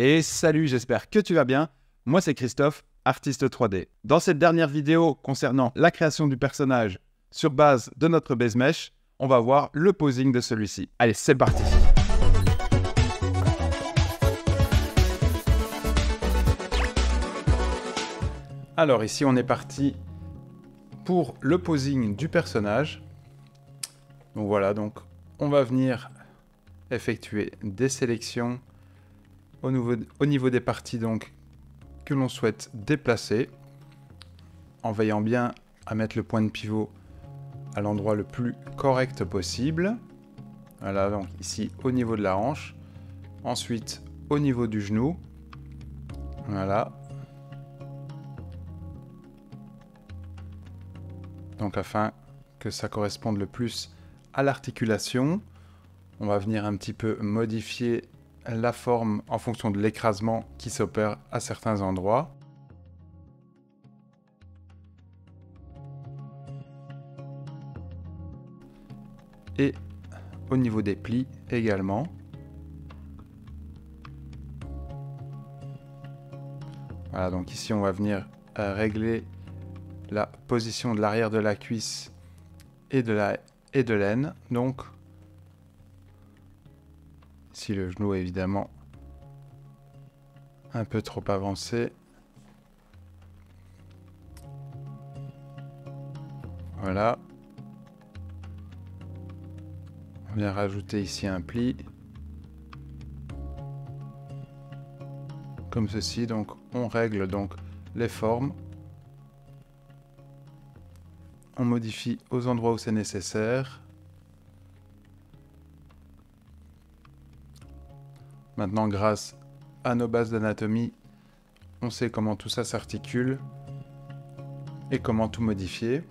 Et salut, j'espère que tu vas bien. Moi, c'est Christophe, artiste 3D. Dans cette dernière vidéo concernant la création du personnage sur base de notre base mesh, on va voir le posing de celui-ci. Allez, c'est parti. Alors ici, on est parti pour le posing du personnage. Donc voilà, donc on va venir effectuer des sélections au niveau des parties donc que l'on souhaite déplacer, en veillant bien à mettre le point de pivot à l'endroit le plus correct possible. Voilà, donc ici au niveau de la hanche, ensuite au niveau du genou, voilà. Donc afin que ça corresponde le plus à l'articulation, on va venir un petit peu modifier la forme en fonction de l'écrasement qui s'opère à certains endroits. Et au niveau des plis également. Voilà, donc ici on va venir régler la position de l'arrière de la cuisse et de l'aine. Donc ici le genou est évidemment un peu trop avancé. Voilà. On vient rajouter ici un pli. Comme ceci, donc on règle donc les formes. On modifie aux endroits où c'est nécessaire. Maintenant, grâce à nos bases d'anatomie, on sait comment tout ça s'articule et comment tout modifier.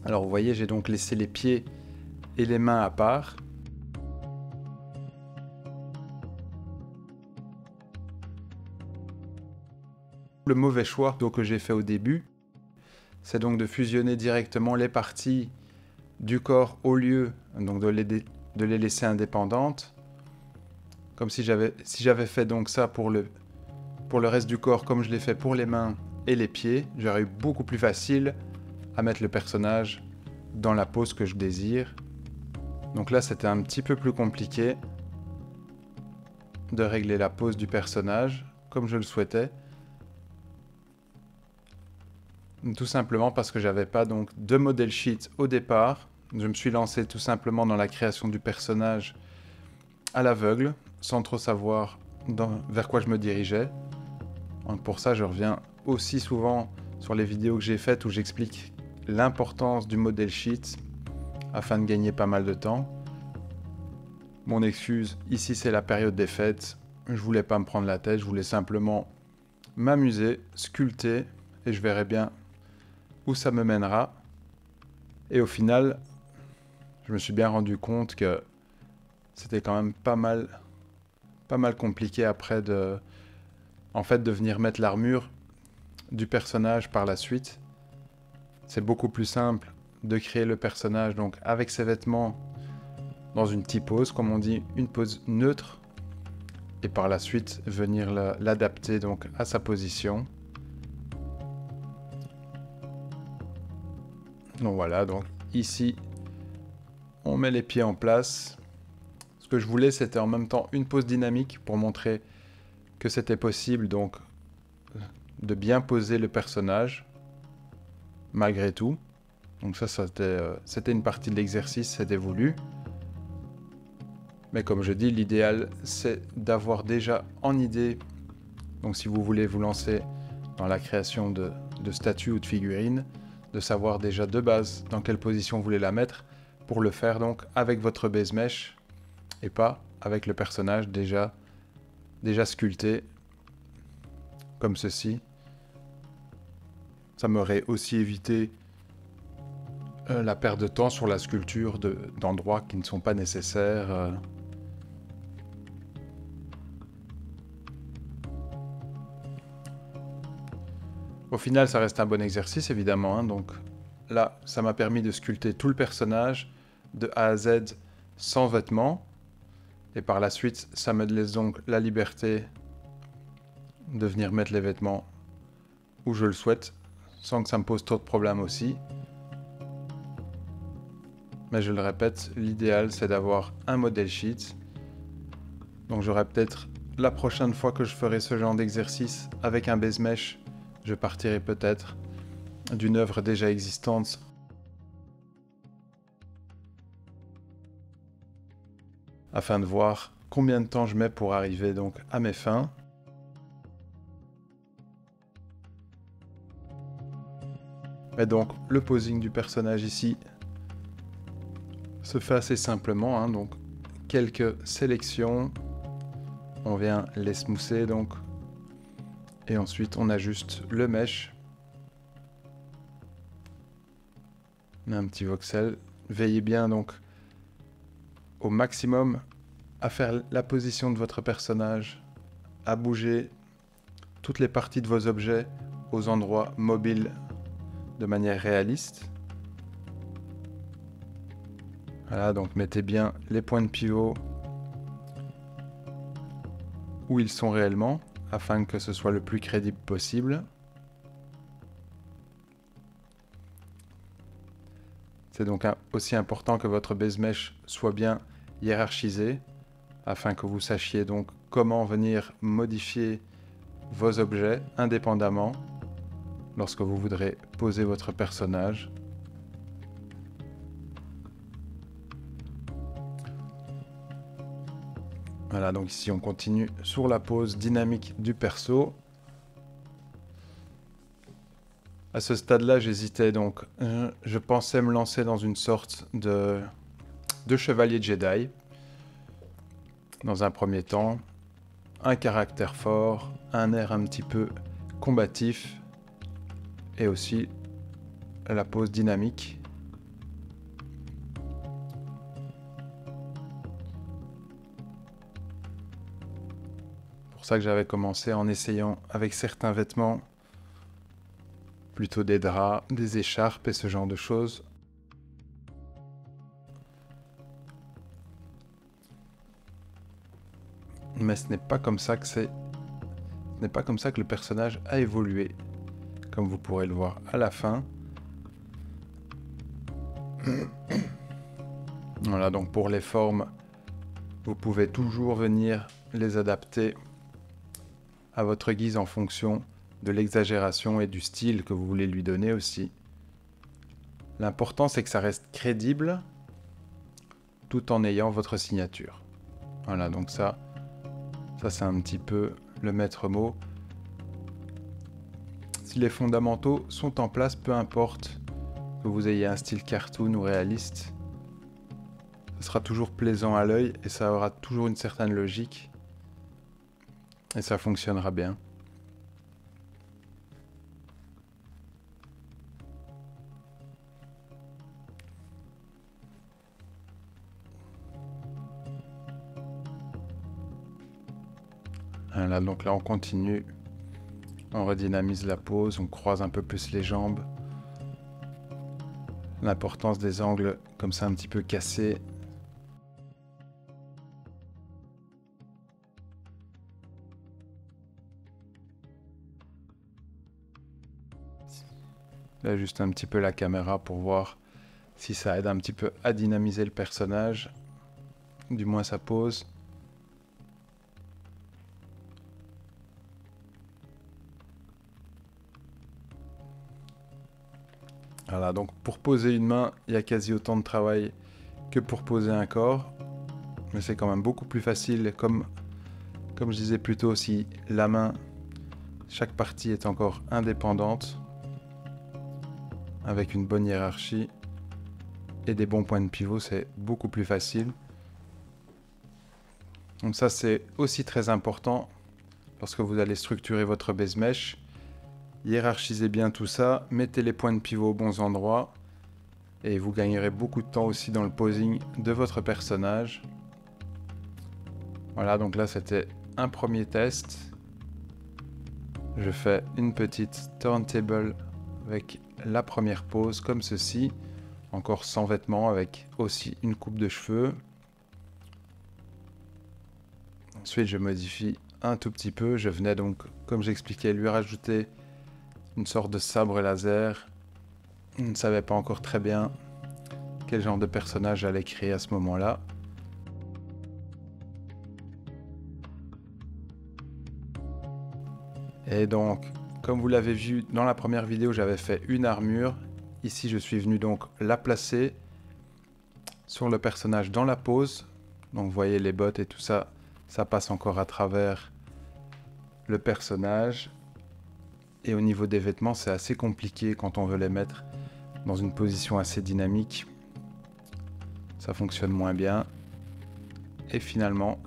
Alors vous voyez, j'ai donc laissé les pieds et les mains à part. Le mauvais choix que j'ai fait au début, c'est donc de fusionner directement les parties du corps au lieu donc de les laisser indépendantes. Comme si j'avais fait donc ça pour le reste du corps comme je l'ai fait pour les mains et les pieds, j'aurais eu beaucoup plus facile à mettre le personnage dans la pose que je désire. Donc là, c'était un petit peu plus compliqué de régler la pose du personnage comme je le souhaitais. Tout simplement parce que j'avais pas donc de model sheet au départ. Je me suis lancé tout simplement dans la création du personnage à l'aveugle, sans trop savoir vers quoi je me dirigeais. Donc pour ça, je reviens aussi souvent sur les vidéos que j'ai faites où j'explique l'importance du model sheet afin de gagner pas mal de temps. Mon excuse, ici c'est la période des fêtes. Je voulais pas me prendre la tête, je voulais simplement m'amuser, sculpter et je verrai bien où ça me mènera. Et au final, je me suis bien rendu compte que c'était quand même pas mal compliqué après de venir mettre l'armure du personnage par la suite. C'est beaucoup plus simple de créer le personnage donc avec ses vêtements dans une T-pose, comme on dit, une pose neutre, et par la suite venir l'adapter donc à sa position. Donc voilà, donc ici on met les pieds en place. Ce que je voulais, c'était en même temps une pose dynamique pour montrer que c'était possible donc de bien poser le personnage malgré tout. Donc ça c'était une partie de l'exercice, c'était voulu. Mais comme je dis, l'idéal c'est d'avoir déjà en idée, donc si vous voulez vous lancer dans la création de statues ou de figurines, de savoir déjà de base dans quelle position vous voulez la mettre pour le faire donc avec votre base mesh et pas avec le personnage déjà sculpté comme ceci. Ça m'aurait aussi évité la perte de temps sur la sculpture d'endroits qui ne sont pas nécessaires. Au final, ça reste un bon exercice, évidemment. Hein, donc là, ça m'a permis de sculpter tout le personnage de A à Z sans vêtements. Et par la suite, ça me laisse donc la liberté de venir mettre les vêtements où je le souhaite, sans que ça me pose trop de problèmes aussi. Mais je le répète, l'idéal c'est d'avoir un model sheet. Donc j'aurai peut-être la prochaine fois que je ferai ce genre d'exercice avec un base mesh, je partirai peut-être d'une œuvre déjà existante afin de voir combien de temps je mets pour arriver donc à mes fins. Et donc le posing du personnage ici se fait assez simplement, hein, donc quelques sélections, on vient les smoother donc, et ensuite on ajuste le mesh. On a un petit voxel. Veillez bien donc au maximum à faire la position de votre personnage, à bouger toutes les parties de vos objets aux endroits mobiles de manière réaliste. Voilà, donc mettez bien les points de pivot où ils sont réellement, afin que ce soit le plus crédible possible. C'est donc aussi important que votre base mesh soit bien hiérarchisé, afin que vous sachiez donc comment venir modifier vos objets indépendamment lorsque vous voudrez poser votre personnage. Voilà, donc ici on continue sur la pose dynamique du perso. À ce stade-là, j'hésitais donc. Je pensais me lancer dans une sorte de chevalier Jedi. Dans un premier temps, un caractère fort, un air un petit peu combatif et aussi la pose dynamique. C'est pour ça que j'avais commencé en essayant avec certains vêtements, plutôt des draps, des écharpes et ce genre de choses. Mais ce n'est pas comme ça que le personnage a évolué, comme vous pourrez le voir à la fin. Voilà, donc pour les formes, vous pouvez toujours venir les adapter à votre guise en fonction de l'exagération et du style que vous voulez lui donner aussi. L'important, c'est que ça reste crédible tout en ayant votre signature. Voilà, donc ça c'est un petit peu le maître mot. Si les fondamentaux sont en place, peu importe que vous ayez un style cartoon ou réaliste, ce sera toujours plaisant à l'œil et ça aura toujours une certaine logique et ça fonctionnera bien. Voilà, donc là on continue, on redynamise la pose, on croise un peu plus les jambes. L'importance des angles comme ça un petit peu cassés. J'ajuste un petit peu la caméra pour voir si ça aide un petit peu à dynamiser le personnage, du moins sa pose. Voilà, donc pour poser une main, il y a quasi autant de travail que pour poser un corps. Mais c'est quand même beaucoup plus facile, comme je disais plus tôt, si la main, chaque partie est encore indépendante, avec une bonne hiérarchie et des bons points de pivot, c'est beaucoup plus facile. Donc ça, c'est aussi très important lorsque vous allez structurer votre base mesh. Hiérarchisez bien tout ça, mettez les points de pivot aux bons endroits et vous gagnerez beaucoup de temps aussi dans le posing de votre personnage. Voilà, donc là c'était un premier test. Je fais une petite turntable avec la première pose comme ceci, encore sans vêtements avec aussi une coupe de cheveux. Ensuite, je modifie un tout petit peu. Je venais donc, comme j'expliquais, lui rajouter une sorte de sabre laser. Je ne savais pas encore très bien quel genre de personnage j'allais créer à ce moment-là. Et donc, comme vous l'avez vu dans la première vidéo, j'avais fait une armure. Ici, je suis venu donc la placer sur le personnage dans la pose. Donc, vous voyez les bottes et tout ça, ça passe encore à travers le personnage. Et au niveau des vêtements, c'est assez compliqué quand on veut les mettre dans une position assez dynamique. Ça fonctionne moins bien. Et finalement,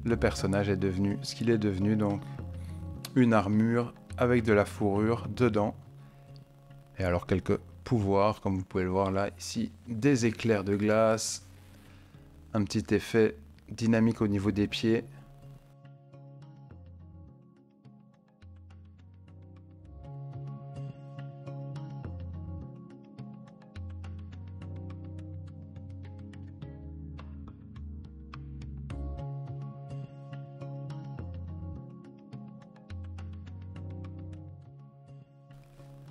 le personnage est devenu ce qu'il est devenu, donc une armure avec de la fourrure dedans. Et alors quelques pouvoirs, comme vous pouvez le voir là, ici, des éclairs de glace, un petit effet dynamique au niveau des pieds.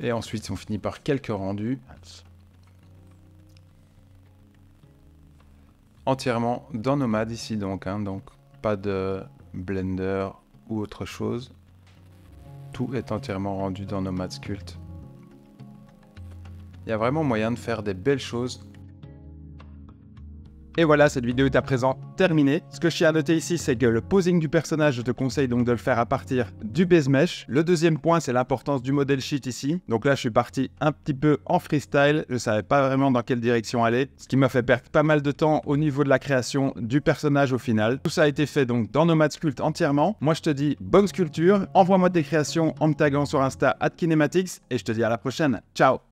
Et ensuite, on finit par quelques rendus. Entièrement dans Nomad ici donc, donc pas de Blender ou autre chose. Tout est entièrement rendu dans Nomad Sculpt. Il y a vraiment moyen de faire des belles choses. Et voilà, cette vidéo est à présent terminée. Ce que je tiens à noter ici, c'est que le posing du personnage, je te conseille donc de le faire à partir du base mesh. Le deuxième point, c'est l'importance du model sheet ici. Donc là, je suis parti un petit peu en freestyle. Je ne savais pas vraiment dans quelle direction aller, ce qui m'a fait perdre pas mal de temps au niveau de la création du personnage au final. Tout ça a été fait donc dans Nomad Sculpt entièrement. Moi, je te dis bonne sculpture. Envoie-moi tes créations en me taguant sur Insta @kinematics et je te dis à la prochaine. Ciao!